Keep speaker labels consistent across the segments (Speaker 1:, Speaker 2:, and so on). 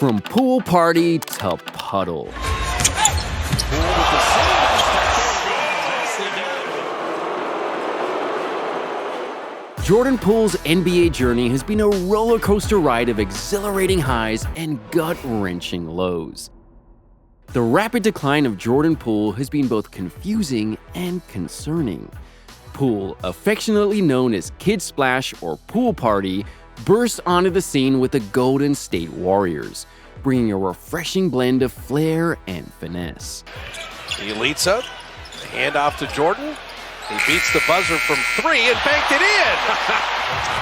Speaker 1: From pool party to puddle. Jordan Poole's NBA journey has been a roller coaster ride of exhilarating highs and gut-wrenching lows. The rapid decline of Jordan Poole has been both confusing and concerning. Poole, affectionately known as Kid Splash or Poole Party, burst onto the scene with the Golden State Warriors, bringing a refreshing blend of flair and finesse.
Speaker 2: Elitsa, handoff to Jordan. He beats the buzzer from three and banked it in.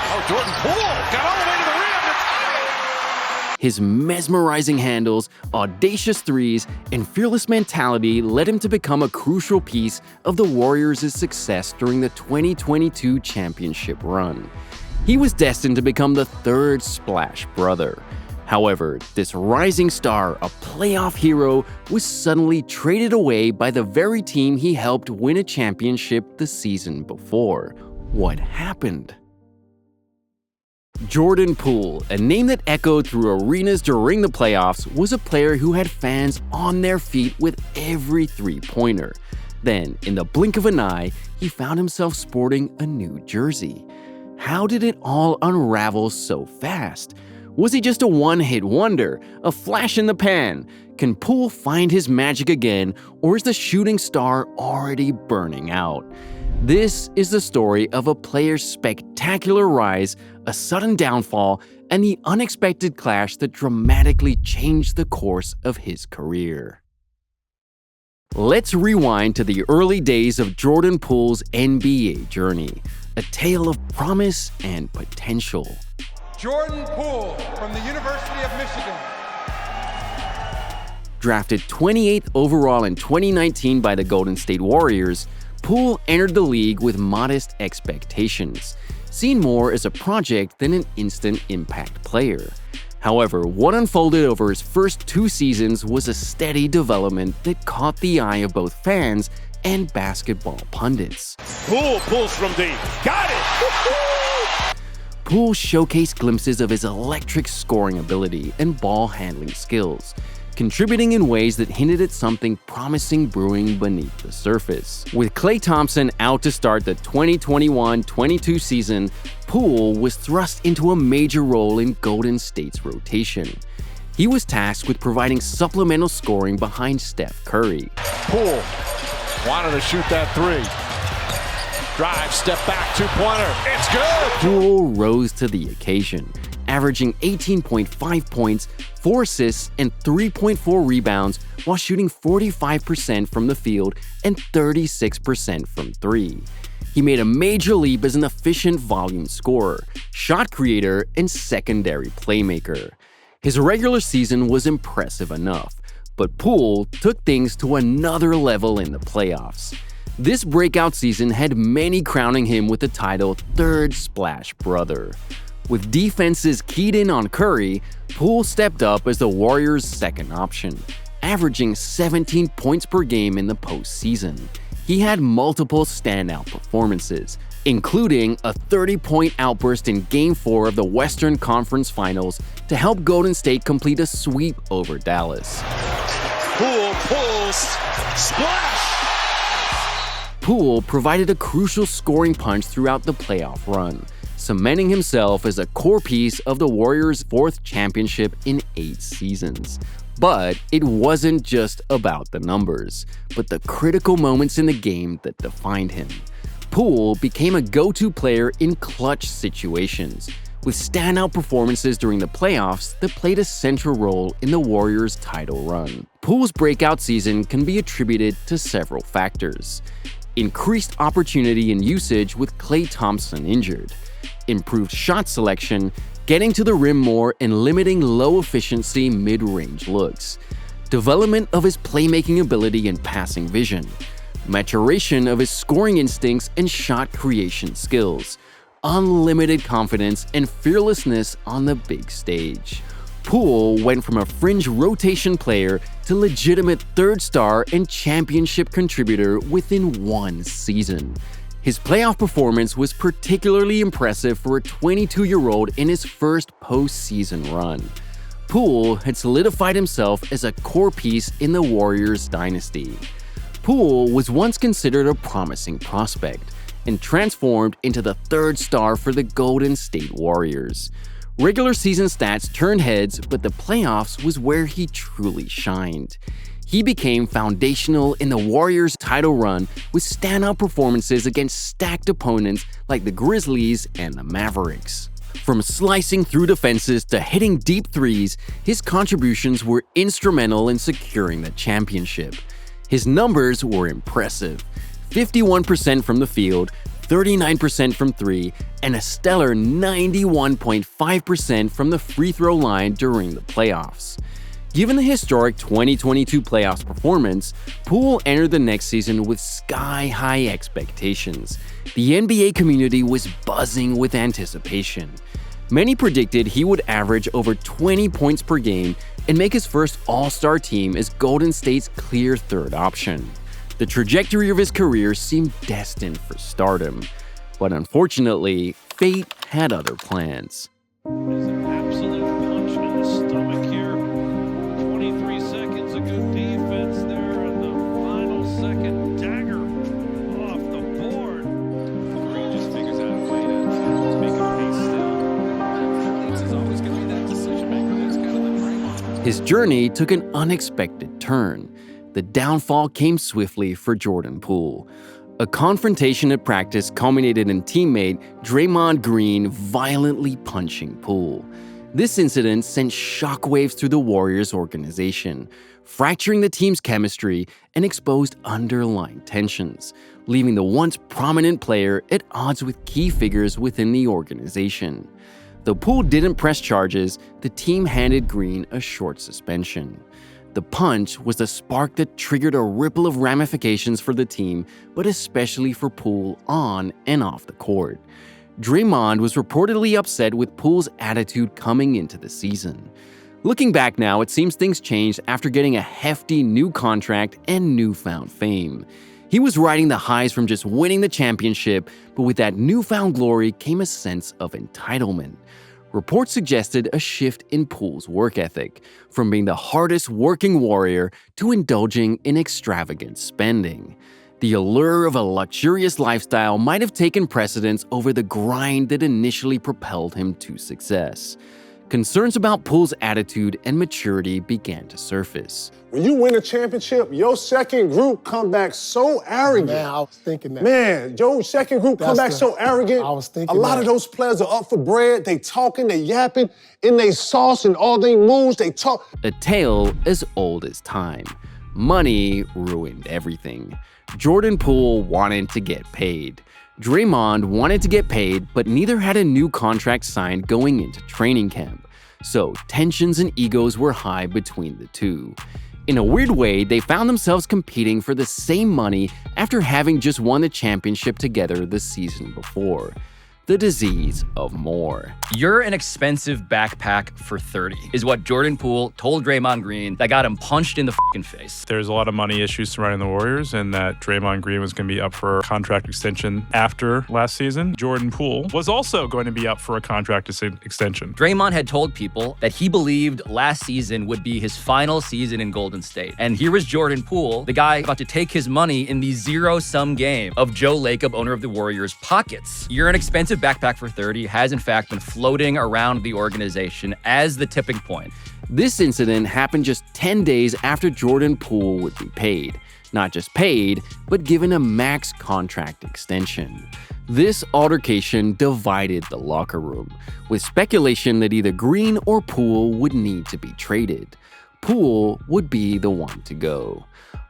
Speaker 2: Oh, Jordan Poole got all the way to the rim.
Speaker 1: His mesmerizing handles, audacious threes, and fearless mentality led him to become a crucial piece of the Warriors' success during the 2022 championship run. He was destined to become the third Splash brother. However, this rising star, a playoff hero, was suddenly traded away by the very team he helped win a championship the season before. What happened? Jordan Poole, a name that echoed through arenas during the playoffs, was a player who had fans on their feet with every three-pointer. Then, in the blink of an eye, he found himself sporting a new jersey. How did it all unravel so fast? Was he just a one-hit wonder, a flash in the pan? Can Poole find his magic again, or is the shooting star already burning out? This is the story of a player's spectacular rise, a sudden downfall, and the unexpected clash that dramatically changed the course of his career. Let's rewind to the early days of Jordan Poole's NBA journey, a tale of promise and potential.
Speaker 3: Jordan Poole from the University of Michigan.
Speaker 1: Drafted 28th overall in 2019 by the Golden State Warriors, Poole entered the league with modest expectations, seen more as a project than an instant impact player. However, what unfolded over his first 2 seasons was a steady development that caught the eye of both fans and basketball pundits.
Speaker 2: Poole pulls from deep. Got it!
Speaker 1: Poole showcased glimpses of his electric scoring ability and ball handling skills, contributing in ways that hinted at something promising brewing beneath the surface. With Klay Thompson out to start the 2021-22 season, Poole was thrust into a major role in Golden State's rotation. He was tasked with providing supplemental scoring behind Steph Curry.
Speaker 2: Poole wanted to shoot that three. Drive, step back, two-pointer. It's good!
Speaker 1: Poole rose to the occasion, averaging 18.5 points, 4 assists, and 3.4 rebounds while shooting 45% from the field and 36% from three. He made a major leap as an efficient volume scorer, shot creator, and secondary playmaker. His regular season was impressive enough, but Poole took things to another level in the playoffs. This breakout season had many crowning him with the title Third Splash Brother. With defenses keyed in on Curry, Poole stepped up as the Warriors' second option, averaging 17 points per game in the postseason. He had multiple standout performances, including a 30-point outburst in Game 4 of the Western Conference Finals to help Golden State complete a sweep over Dallas.
Speaker 2: Poole pulls, splash!
Speaker 1: Poole provided a crucial scoring punch throughout the playoff run, cementing himself as a core piece of the Warriors' 4th championship in 8 seasons. But it wasn't just about the numbers, but the critical moments in the game that defined him. Poole became a go-to player in clutch situations, with standout performances during the playoffs that played a central role in the Warriors' title run. Poole's breakout season can be attributed to several factors: increased opportunity and usage with Klay Thompson injured, improved shot selection, getting to the rim more and limiting low-efficiency mid-range looks, development of his playmaking ability and passing vision, maturation of his scoring instincts and shot creation skills, unlimited confidence and fearlessness on the big stage. Poole went from a fringe rotation player to legitimate third star and championship contributor within 1 season. His playoff performance was particularly impressive for a 22-year-old in his first postseason run. Poole had solidified himself as a core piece in the Warriors dynasty. Poole was once considered a promising prospect and transformed into the third star for the Golden State Warriors. Regular season stats turned heads, but the playoffs was where he truly shined. He became foundational in the Warriors' title run with standout performances against stacked opponents like the Grizzlies and the Mavericks. From slicing through defenses to hitting deep threes, his contributions were instrumental in securing the championship. His numbers were impressive: 51% from the field, 39% from three, and a stellar 91.5% from the free throw line during the playoffs. Given the historic 2022 playoffs performance, Poole entered the next season with sky-high expectations. The NBA community was buzzing with anticipation. Many predicted he would average over 20 points per game and make his first All-Star team as Golden State's clear third option. The trajectory of his career seemed destined for stardom, but unfortunately, fate had other plans.
Speaker 4: There's an absolute punch in the stomach here. 23 seconds of good defense there, and the final second dagger off the board. Green just figures out a way to make a pace still. This is always going to be that decision maker. That's kind of the Draymond.
Speaker 1: His journey took an unexpected turn. The downfall came swiftly for Jordan Poole. A confrontation at practice culminated in teammate Draymond Green violently punching Poole. This incident sent shockwaves through the Warriors organization, fracturing the team's chemistry and exposed underlying tensions, leaving the once prominent player at odds with key figures within the organization. Though Poole didn't press charges, the team handed Green a short suspension. The punch was the spark that triggered a ripple of ramifications for the team, but especially for Poole on and off the court. Draymond was reportedly upset with Poole's attitude coming into the season. Looking back now, it seems things changed after getting a hefty new contract and newfound fame. He was riding the highs from just winning the championship, but with that newfound glory came a sense of entitlement. Reports suggested a shift in Poole's work ethic, from being the hardest working Warrior to indulging in extravagant spending. The allure of a luxurious lifestyle might have taken precedence over the grind that initially propelled him to success. Concerns about Poole's attitude and maturity began to surface.
Speaker 5: When you win a championship, your second group come back so arrogant.
Speaker 6: Man, I was thinking that.
Speaker 5: Man, your second group come back so arrogant.
Speaker 6: I was thinking
Speaker 5: a lot of those players are up for bread. They talking, they yapping, in they sauce and all they moves, they talk.
Speaker 1: A tale as old as time. Money ruined everything. Jordan Poole wanted to get paid. Draymond wanted to get paid, but neither had a new contract signed going into training camp. So tensions and egos were high between the two. In a weird way, they found themselves competing for the same money after having just won the championship together the season before. The disease of more.
Speaker 7: You're an expensive backpack for 30, is what Jordan Poole told Draymond Green that got him punched in the fucking face.
Speaker 8: There's a lot of money issues surrounding the Warriors, and that Draymond Green was going to be up for a contract extension after last season. Jordan Poole was also going to be up for a contract extension.
Speaker 7: Draymond had told people that he believed last season would be his final season in Golden State. And here was Jordan Poole, the guy about to take his money in the zero-sum game of Joe Lacob, owner of the Warriors, pockets. You're an expensive backpack for 30 has in fact been floating around the organization as the tipping point.
Speaker 1: This incident happened just 10 days after Jordan Poole would be paid. Not just paid, but given a max contract extension. This altercation divided the locker room, with speculation that either Green or Poole would need to be traded. Poole would be the one to go.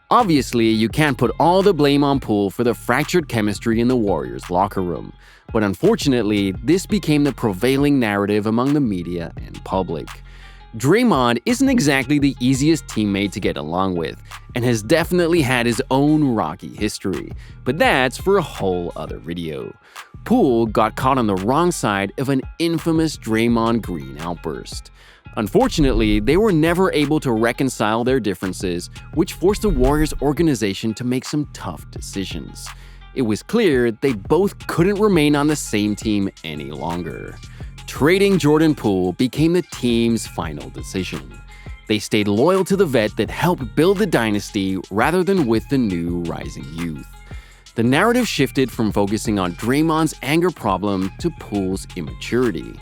Speaker 1: Obviously, you can't put all the blame on Poole for the fractured chemistry in the Warriors' locker room. But unfortunately, this became the prevailing narrative among the media and public. Draymond isn't exactly the easiest teammate to get along with, and has definitely had his own rocky history, but that's for a whole other video. Poole got caught on the wrong side of an infamous Draymond Green outburst. Unfortunately, they were never able to reconcile their differences, which forced the Warriors organization to make some tough decisions. It was clear they both couldn't remain on the same team any longer. Trading Jordan Poole became the team's final decision. They stayed loyal to the vet that helped build the dynasty rather than with the new rising youth. The narrative shifted from focusing on Draymond's anger problem to Poole's immaturity.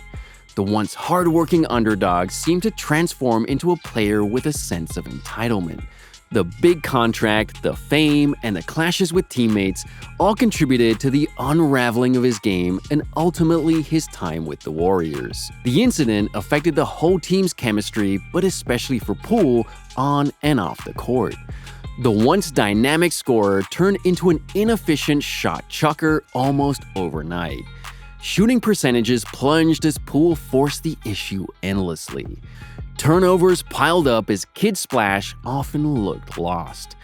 Speaker 1: The once hardworking underdog seemed to transform into a player with a sense of entitlement. The big contract, the fame, and the clashes with teammates all contributed to the unraveling of his game and ultimately his time with the Warriors. The incident affected the whole team's chemistry, but especially for Poole on and off the court. The once dynamic scorer turned into an inefficient shot chucker almost overnight. Shooting percentages plunged as Poole forced the issue endlessly. Turnovers piled up as Kid Splash often looked lost.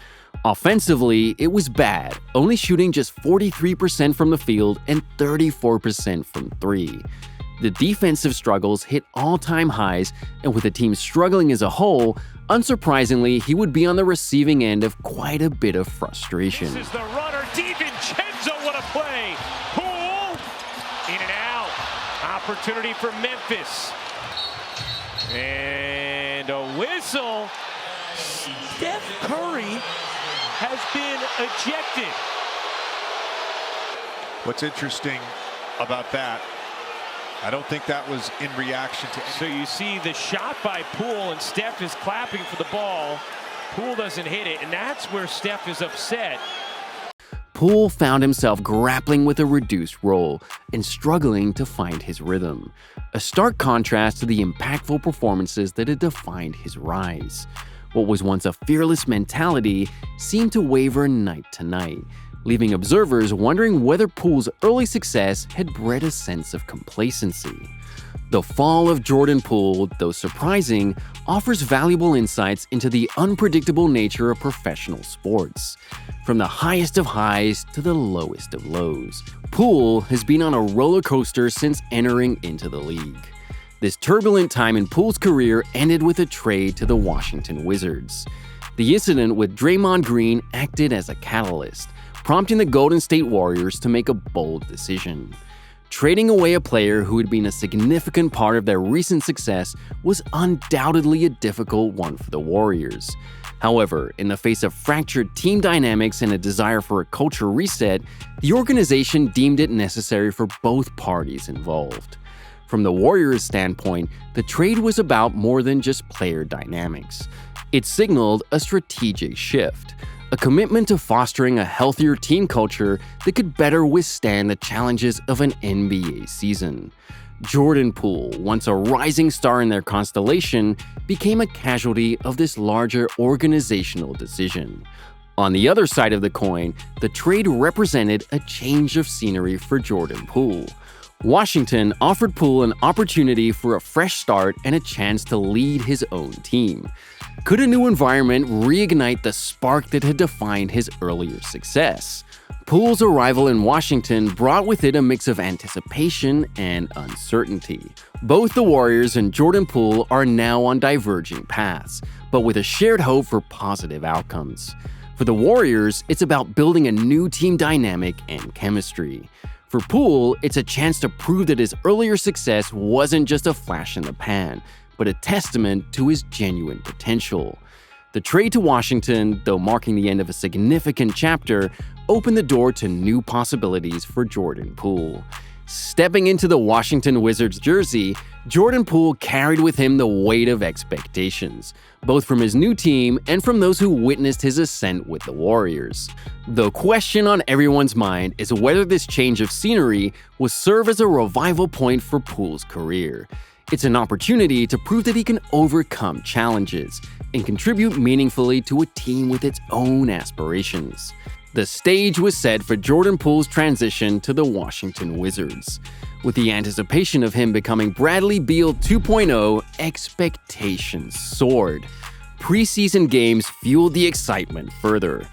Speaker 1: Offensively, it was bad, only shooting just 43% from the field and 34% from three. The defensive struggles hit all-time highs, and with the team struggling as a whole, unsurprisingly, he would be on the receiving end of quite a bit of frustration.
Speaker 4: This is the runner, DiVincenzo, what a play! Poole, in and out. Opportunity for Memphis. And a whistle. Steph Curry has been ejected.
Speaker 6: What's interesting about that, I don't think that was in reaction to...
Speaker 4: So you see the shot by Poole, and Steph is clapping for the ball. Poole doesn't hit it, and that's where Steph is upset.
Speaker 1: Poole found himself grappling with a reduced role and struggling to find his rhythm, a stark contrast to the impactful performances that had defined his rise. What was once a fearless mentality seemed to waver night to night, leaving observers wondering whether Poole's early success had bred a sense of complacency. The fall of Jordan Poole, though surprising, offers valuable insights into the unpredictable nature of professional sports. From the highest of highs to the lowest of lows, Poole has been on a roller coaster since entering into the league. This turbulent time in Poole's career ended with a trade to the Washington Wizards. The incident with Draymond Green acted as a catalyst, prompting the Golden State Warriors to make a bold decision. Trading away a player who had been a significant part of their recent success was undoubtedly a difficult one for the Warriors. However, in the face of fractured team dynamics and a desire for a culture reset, the organization deemed it necessary for both parties involved. From the Warriors' standpoint, the trade was about more than just player dynamics. It signaled a strategic shift, a commitment to fostering a healthier team culture that could better withstand the challenges of an NBA season. Jordan Poole, once a rising star in their constellation, became a casualty of this larger organizational decision. On the other side of the coin, the trade represented a change of scenery for Jordan Poole. Washington offered Poole an opportunity for a fresh start and a chance to lead his own team. Could a new environment reignite the spark that had defined his earlier success? Poole's arrival in Washington brought with it a mix of anticipation and uncertainty. Both the Warriors and Jordan Poole are now on diverging paths, but with a shared hope for positive outcomes. For the Warriors, it's about building a new team dynamic and chemistry. For Poole, it's a chance to prove that his earlier success wasn't just a flash in the pan, but a testament to his genuine potential. The trade to Washington, though marking the end of a significant chapter, opened the door to new possibilities for Jordan Poole. Stepping into the Washington Wizards jersey, Jordan Poole carried with him the weight of expectations, both from his new team and from those who witnessed his ascent with the Warriors. The question on everyone's mind is whether this change of scenery will serve as a revival point for Poole's career. It's an opportunity to prove that he can overcome challenges and contribute meaningfully to a team with its own aspirations. The stage was set for Jordan Poole's transition to the Washington Wizards. With the anticipation of him becoming Bradley Beal 2.0, expectations soared. Preseason games fueled the excitement further.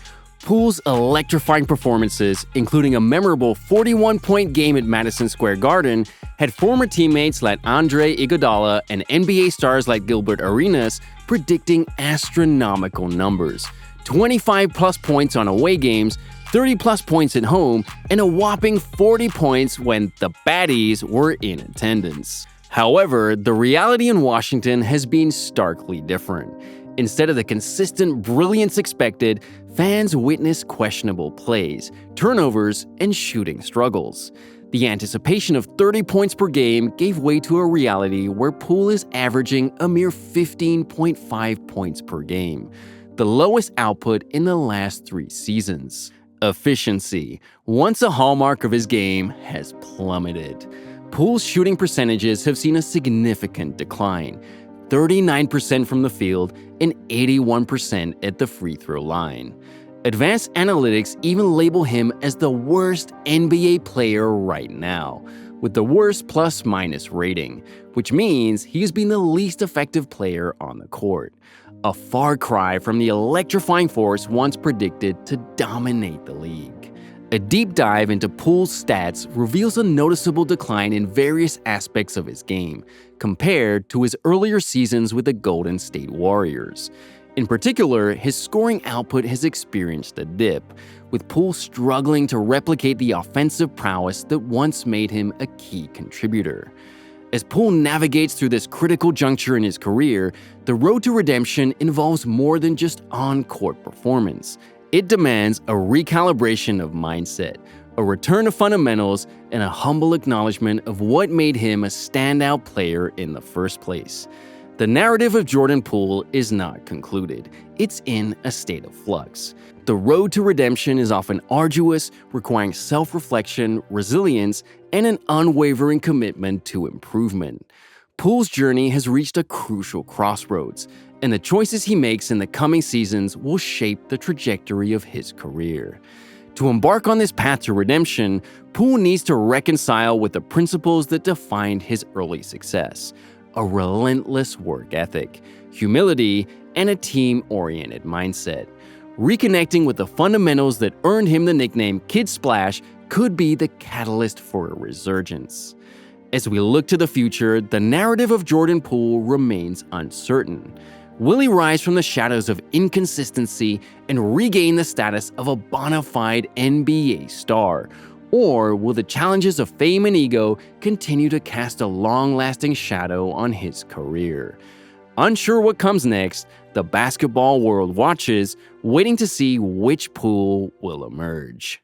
Speaker 1: Poole's electrifying performances, including a memorable 41-point game at Madison Square Garden, had former teammates like Andre Iguodala and NBA stars like Gilbert Arenas predicting astronomical numbers. 25-plus points on away games, 30-plus points at home, and a whopping 40 points when the baddies were in attendance. However, the reality in Washington has been starkly different. Instead of the consistent brilliance expected, fans witness questionable plays, turnovers, and shooting struggles. The anticipation of 30 points per game gave way to a reality where Poole is averaging a mere 15.5 points per game, the lowest output in the last 3 seasons. Efficiency, once a hallmark of his game, has plummeted. Poole's shooting percentages have seen a significant decline, 39% from the field and 81% at the free throw line. Advanced analytics even label him as the worst NBA player right now, with the worst plus-minus rating, which means he's been the least effective player on the court. A far cry from the electrifying force once predicted to dominate the league. A deep dive into Poole's stats reveals a noticeable decline in various aspects of his game, compared to his earlier seasons with the Golden State Warriors. In particular, his scoring output has experienced a dip, with Poole struggling to replicate the offensive prowess that once made him a key contributor. As Poole navigates through this critical juncture in his career, the road to redemption involves more than just on-court performance. It demands a recalibration of mindset, a return to fundamentals, and a humble acknowledgement of what made him a standout player in the first place. The narrative of Jordan Poole is not concluded. It's in a state of flux. The road to redemption is often arduous, requiring self-reflection, resilience, and an unwavering commitment to improvement. Poole's journey has reached a crucial crossroads, and the choices he makes in the coming seasons will shape the trajectory of his career. To embark on this path to redemption, Poole needs to reconcile with the principles that defined his early success: a relentless work ethic, humility, and a team-oriented mindset. Reconnecting with the fundamentals that earned him the nickname Kid Splash could be the catalyst for a resurgence. As we look to the future, the narrative of Jordan Poole remains uncertain. Will he rise from the shadows of inconsistency and regain the status of a bona fide NBA star? Or will the challenges of fame and ego continue to cast a long-lasting shadow on his career? Unsure what comes next, the basketball world watches, waiting to see which Poole will emerge.